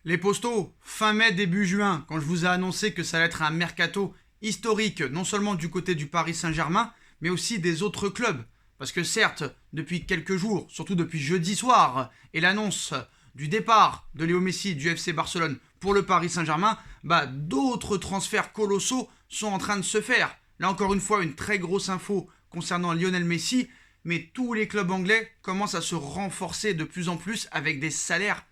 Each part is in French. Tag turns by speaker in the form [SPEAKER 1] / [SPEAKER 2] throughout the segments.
[SPEAKER 1] Les postos, fin mai, début juin, quand je vous ai annoncé que ça allait être un mercato historique, non seulement du côté du Paris Saint-Germain, mais aussi des autres clubs. Parce que certes, depuis quelques jours, surtout depuis jeudi soir, et l'annonce du départ de Léo Messi du FC Barcelone pour le Paris Saint-Germain, d'autres transferts colossaux sont en train de se faire. Là encore une fois, une très grosse info concernant Lionel Messi, mais tous les clubs anglais commencent à se renforcer de plus en plus avec des salaires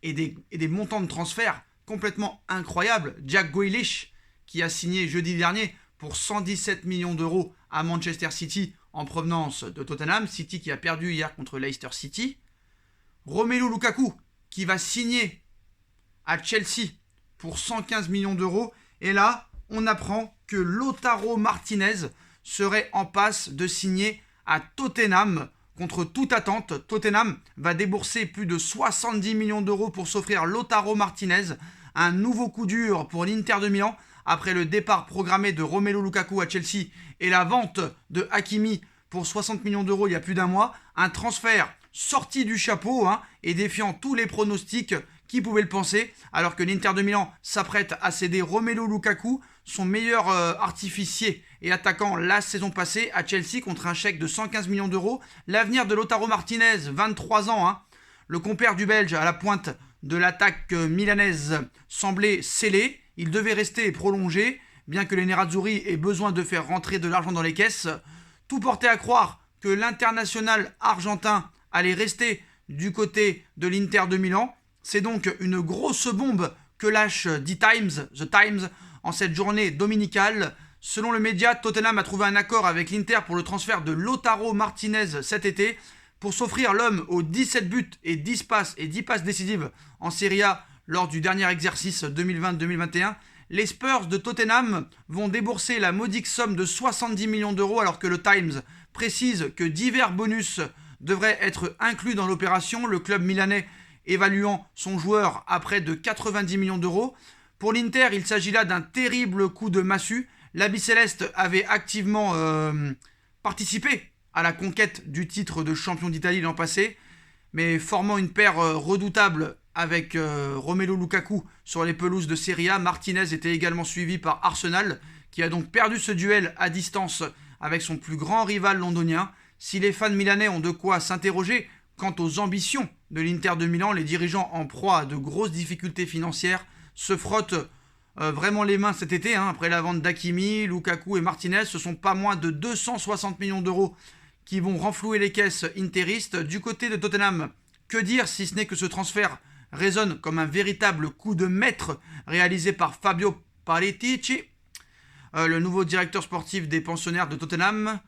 [SPEAKER 1] et des montants de transfert complètement incroyables. Jack Grealish, qui a signé jeudi dernier pour 117 millions d'euros à Manchester City en provenance de Tottenham, City qui a perdu hier contre Leicester City. Romelu Lukaku, qui va signer à Chelsea pour 115 millions d'euros. Et là, on apprend que Lautaro Martinez serait en passe de signer à Tottenham. Contre toute attente, Tottenham va débourser plus de 70 millions d'euros pour s'offrir Lautaro Martinez. Un nouveau coup dur pour l'Inter de Milan après le départ programmé de Romelu Lukaku à Chelsea et la vente de Hakimi pour 60 millions d'euros il y a plus d'un mois. Un transfert sorti du chapeau et défiant tous les pronostics qui pouvaient le penser, alors que l'Inter de Milan s'apprête à céder Romelu Lukaku, son meilleur artificier et attaquant la saison passée à Chelsea contre un chèque de 115 millions d'euros. L'avenir de Lautaro Martinez, 23 ans, le compère du Belge à la pointe de l'attaque milanaise, semblait scellé. Il devait rester et prolonger, bien que les Nerazzurri aient besoin de faire rentrer de l'argent dans les caisses. Tout portait à croire que l'international argentin allait rester du côté de l'Inter de Milan. C'est donc une grosse bombe que lâche The Times, en cette journée dominicale. Selon le média, Tottenham a trouvé un accord avec l'Inter pour le transfert de Lautaro Martinez cet été, pour s'offrir l'homme aux 17 buts et 10 passes décisives en Serie A lors du dernier exercice 2020-2021. Les Spurs de Tottenham vont débourser la modique somme de 70 millions d'euros, alors que le Times précise que divers bonus devraient être inclus dans l'opération, le club milanais évaluant son joueur à près de 90 millions d'euros. Pour l'Inter, il s'agit là d'un terrible coup de massue. L'Abbé Céleste avait activement participé à la conquête du titre de champion d'Italie l'an passé, mais formant une paire redoutable avec Romelu Lukaku sur les pelouses de Serie A. Martinez était également suivi par Arsenal, qui a donc perdu ce duel à distance avec son plus grand rival londonien. Si les fans milanais ont de quoi s'interroger quant aux ambitions de l'Inter de Milan, les dirigeants en proie à de grosses difficultés financières se frottent vraiment les mains cet été. Après la vente d'Hakimi, Lukaku et Martinez, ce sont pas moins de 260 millions d'euros qui vont renflouer les caisses interistes. Du côté de Tottenham, que dire si ce n'est que ce transfert résonne comme un véritable coup de maître réalisé par Fabio Paratici, le nouveau directeur sportif des pensionnaires de Tottenham.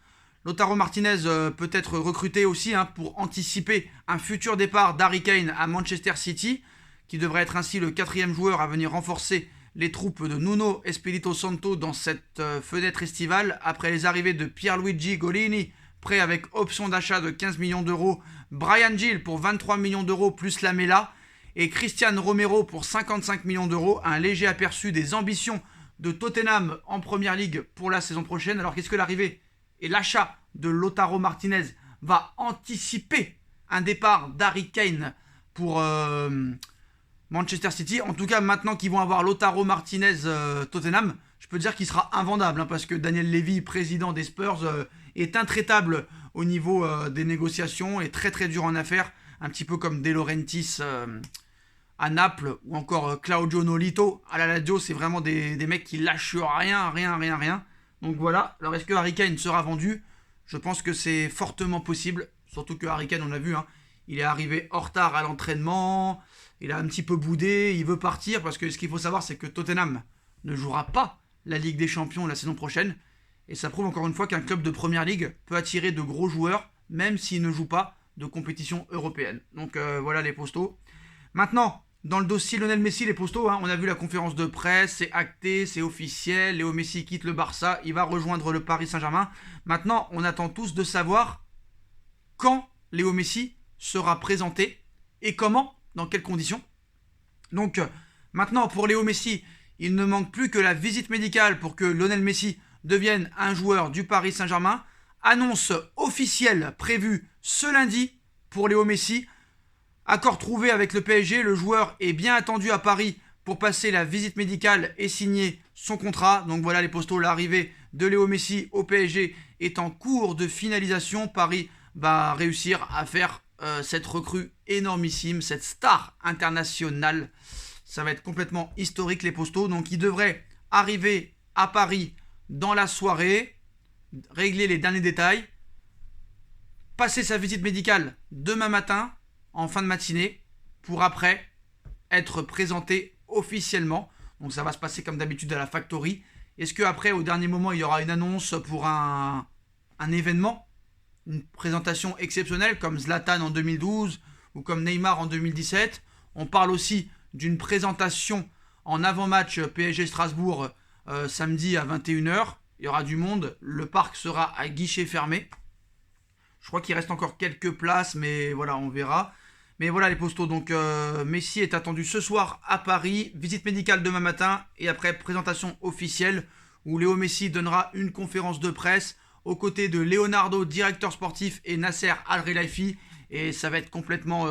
[SPEAKER 1] Lautaro Martinez peut être recruté aussi pour anticiper un futur départ d'Harry Kane à Manchester City, qui devrait être ainsi le 4e joueur à venir renforcer les troupes de Nuno Espirito Santo dans cette fenêtre estivale, après les arrivées de Pierluigi Golini, prêt avec option d'achat de 15 millions d'euros, Brian Gill pour 23 millions d'euros plus Lamela, et Christian Romero pour 55 millions d'euros. Un léger aperçu des ambitions de Tottenham en Première Ligue pour la saison prochaine. Alors qu'est-ce que l'arrivée et l'achat de Lautaro Martinez va anticiper un départ d'Harry Kane pour Manchester City? En tout cas, maintenant qu'ils vont avoir Lautaro Martinez Tottenham, je peux dire qu'il sera invendable, parce que Daniel Levy, président des Spurs, est intraitable au niveau des négociations et très très dur en affaires, un petit peu comme De Laurentiis à Naples, ou encore Claudio Nolito à la Lazio. C'est vraiment des mecs qui lâchent rien. Donc voilà. Alors est-ce que Harry Kane sera vendu? Je pense que c'est fortement possible, surtout que Harry Kane, on l'a vu, il est arrivé en retard à l'entraînement, il a un petit peu boudé, il veut partir, parce que ce qu'il faut savoir, c'est que Tottenham ne jouera pas la Ligue des Champions la saison prochaine, et ça prouve encore une fois qu'un club de Première Ligue peut attirer de gros joueurs, même s'il ne joue pas de compétition européenne. Donc voilà les postos. Maintenant, dans le dossier Lionel Messi, les postos, on a vu la conférence de presse, c'est acté, c'est officiel, Léo Messi quitte le Barça, il va rejoindre le Paris Saint-Germain. Maintenant, on attend tous de savoir quand Léo Messi sera présenté et comment, dans quelles conditions. Donc maintenant, pour Léo Messi, il ne manque plus que la visite médicale pour que Lionel Messi devienne un joueur du Paris Saint-Germain. Annonce officielle prévue ce lundi pour Léo Messi. Accord trouvé avec le PSG, le joueur est bien attendu à Paris pour passer la visite médicale et signer son contrat. Donc voilà les postos, l'arrivée de Léo Messi au PSG est en cours de finalisation. Paris va réussir à faire cette recrue énormissime, cette star internationale. Ça va être complètement historique les postos. Donc il devrait arriver à Paris dans la soirée, régler les derniers détails, passer sa visite médicale demain matin, en fin de matinée, pour après être présenté officiellement. Donc ça va se passer comme d'habitude à la Factory. Est-ce qu'après, au dernier moment, il y aura une annonce pour un événement, une présentation exceptionnelle comme Zlatan en 2012 ou comme Neymar en 2017? On parle aussi d'une présentation en avant-match PSG Strasbourg samedi à 21h. Il y aura du monde, le parc sera à guichet fermé. Je crois qu'il reste encore quelques places, mais voilà, on verra. Mais voilà les postos, donc Messi est attendu ce soir à Paris, visite médicale demain matin, et après présentation officielle où Léo Messi donnera une conférence de presse aux côtés de Leonardo, directeur sportif, et Nasser Al-Khelaifi, et ça va être complètement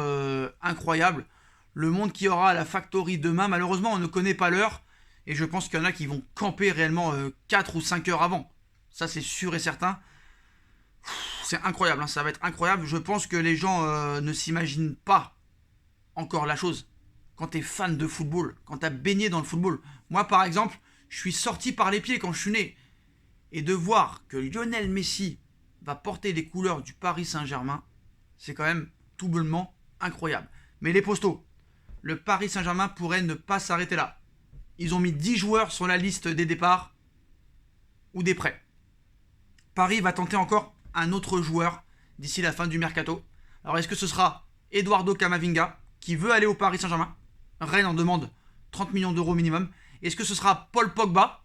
[SPEAKER 1] incroyable. Le monde qui aura à la Factory demain, malheureusement on ne connaît pas l'heure, et je pense qu'il y en a qui vont camper réellement 4 ou 5 heures avant. Ça c'est sûr et certain. C'est incroyable, hein, ça va être incroyable. Je pense que les gens ne s'imaginent pas encore la chose. Quand tu es fan de football, quand tu as baigné dans le football. Moi, par exemple, je suis sorti par les pieds quand je suis né. Et de voir que Lionel Messi va porter les couleurs du Paris Saint-Germain, c'est quand même tout bonnement incroyable. Mais les postos, le Paris Saint-Germain pourrait ne pas s'arrêter là. Ils ont mis 10 joueurs sur la liste des départs ou des prêts. Paris va tenter encore un autre joueur d'ici la fin du mercato. Alors est-ce que ce sera Eduardo Camavinga qui veut aller au Paris Saint-Germain? Rennes en demande 30 millions d'euros minimum. Est-ce que ce sera Paul Pogba?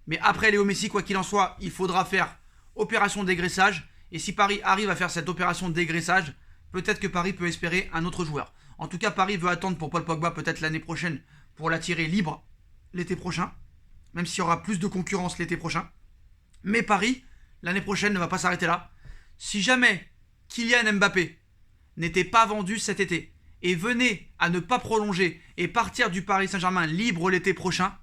[SPEAKER 1] Mais après Léo Messi, quoi qu'il en soit, il faudra faire opération dégraissage. Et si Paris arrive à faire cette opération dégraissage, peut-être que Paris peut espérer un autre joueur. En tout cas, Paris veut attendre pour Paul Pogba peut-être l'année prochaine pour l'attirer libre l'été prochain. Même s'il y aura plus de concurrence l'été prochain. Mais Paris, l'année prochaine, ne va pas s'arrêter là. Si jamais Kylian Mbappé n'était pas vendu cet été et venait à ne pas prolonger et partir du Paris Saint-Germain libre l'été prochain,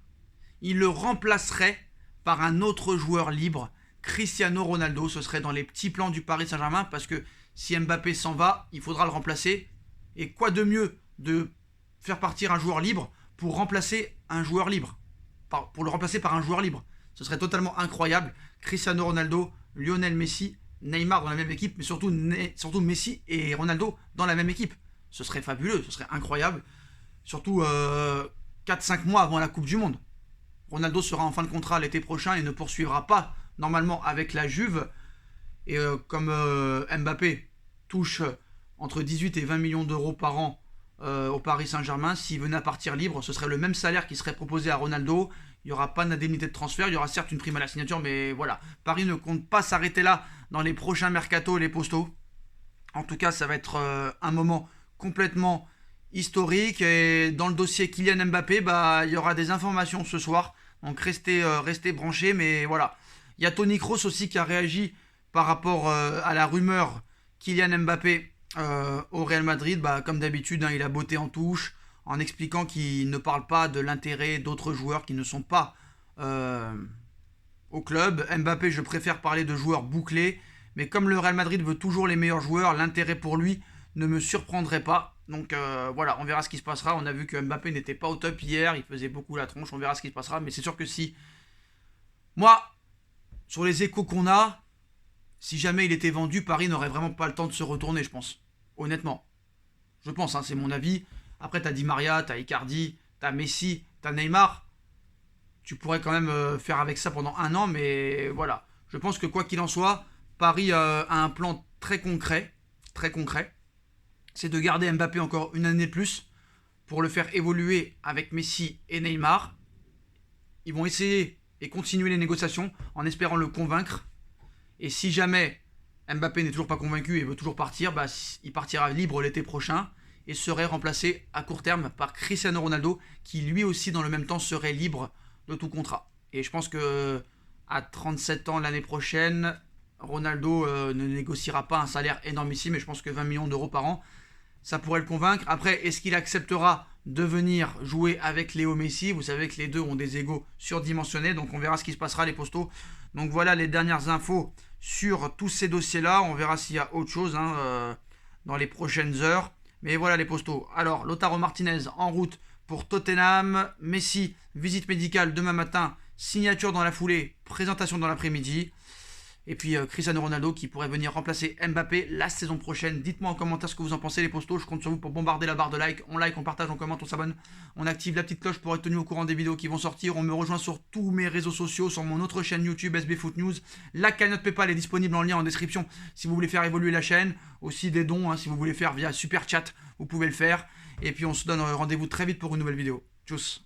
[SPEAKER 1] il le remplacerait par un autre joueur libre, Cristiano Ronaldo. Ce serait dans les petits plans du Paris Saint-Germain parce que si Mbappé s'en va, il faudra le remplacer. Et quoi de mieux de faire partir un joueur libre pour remplacer un joueur libre, pour le remplacer par un joueur libre. Ce serait totalement incroyable. Cristiano Ronaldo, Lionel Messi, Neymar dans la même équipe, mais surtout Messi et Ronaldo dans la même équipe. Ce serait fabuleux, ce serait incroyable. Surtout 4-5 mois avant la Coupe du Monde. Ronaldo sera en fin de contrat l'été prochain et ne poursuivra pas normalement avec la Juve. Et comme Mbappé touche entre 18 et 20 millions d'euros par an au Paris Saint-Germain, s'il venait à partir libre, ce serait le même salaire qui serait proposé à Ronaldo. Il n'y aura pas d'indemnité de transfert, il y aura certes une prime à la signature, mais voilà. Paris ne compte pas s'arrêter là dans les prochains mercatos et les postos. En tout cas, ça va être un moment complètement historique. Et dans le dossier Kylian Mbappé, il y aura des informations ce soir. Donc restez branchés, mais voilà. Il y a Toni Kroos aussi qui a réagi par rapport à la rumeur Kylian Mbappé au Real Madrid. Comme d'habitude, il a botté en touche en expliquant qu'il ne parle pas de l'intérêt d'autres joueurs qui ne sont pas au club. Mbappé, je préfère parler de joueurs bouclés, mais comme le Real Madrid veut toujours les meilleurs joueurs, l'intérêt pour lui ne me surprendrait pas. Donc voilà, on verra ce qui se passera. On a vu que Mbappé n'était pas au top hier, il faisait beaucoup la tronche, on verra ce qui se passera. Mais c'est sûr que si, moi, sur les échos qu'on a, si jamais il était vendu, Paris n'aurait vraiment pas le temps de se retourner, je pense. Honnêtement. Je pense, c'est mon avis. Après, t'as Di Maria, t'as Icardi, t'as Messi, t'as Neymar. Tu pourrais quand même faire avec ça pendant un an, mais voilà. Je pense que quoi qu'il en soit, Paris a un plan très concret. C'est de garder Mbappé encore une année de plus pour le faire évoluer avec Messi et Neymar. Ils vont essayer et continuer les négociations en espérant le convaincre. Et si jamais Mbappé n'est toujours pas convaincu et veut toujours partir, il partira libre l'été prochain et serait remplacé à court terme par Cristiano Ronaldo, qui lui aussi dans le même temps serait libre de tout contrat. Et je pense que à 37 ans l'année prochaine, Ronaldo ne négociera pas un salaire énormissime, mais je pense que 20 millions d'euros par an, ça pourrait le convaincre. Après, est-ce qu'il acceptera de venir jouer avec Léo Messi? Vous savez que les deux ont des égos surdimensionnés, donc on verra ce qui se passera, les postos. Donc voilà les dernières infos sur tous ces dossiers-là. On verra s'il y a autre chose dans les prochaines heures. Mais voilà les postos. Alors, Lautaro Martinez en route pour Tottenham. Messi, visite médicale demain matin. Signature dans la foulée, présentation dans l'après-midi. Et puis Cristiano Ronaldo qui pourrait venir remplacer Mbappé la saison prochaine. Dites-moi en commentaire ce que vous en pensez les postos. Je compte sur vous pour bombarder la barre de like. On like, on partage, on commente, on s'abonne. On active la petite cloche pour être tenu au courant des vidéos qui vont sortir. On me rejoint sur tous mes réseaux sociaux, sur mon autre chaîne YouTube SB Foot News. La cagnotte PayPal est disponible en lien en description si vous voulez faire évoluer la chaîne. Aussi des dons, si vous voulez faire via Super Chat, vous pouvez le faire. Et puis on se donne rendez-vous très vite pour une nouvelle vidéo. Tchuss.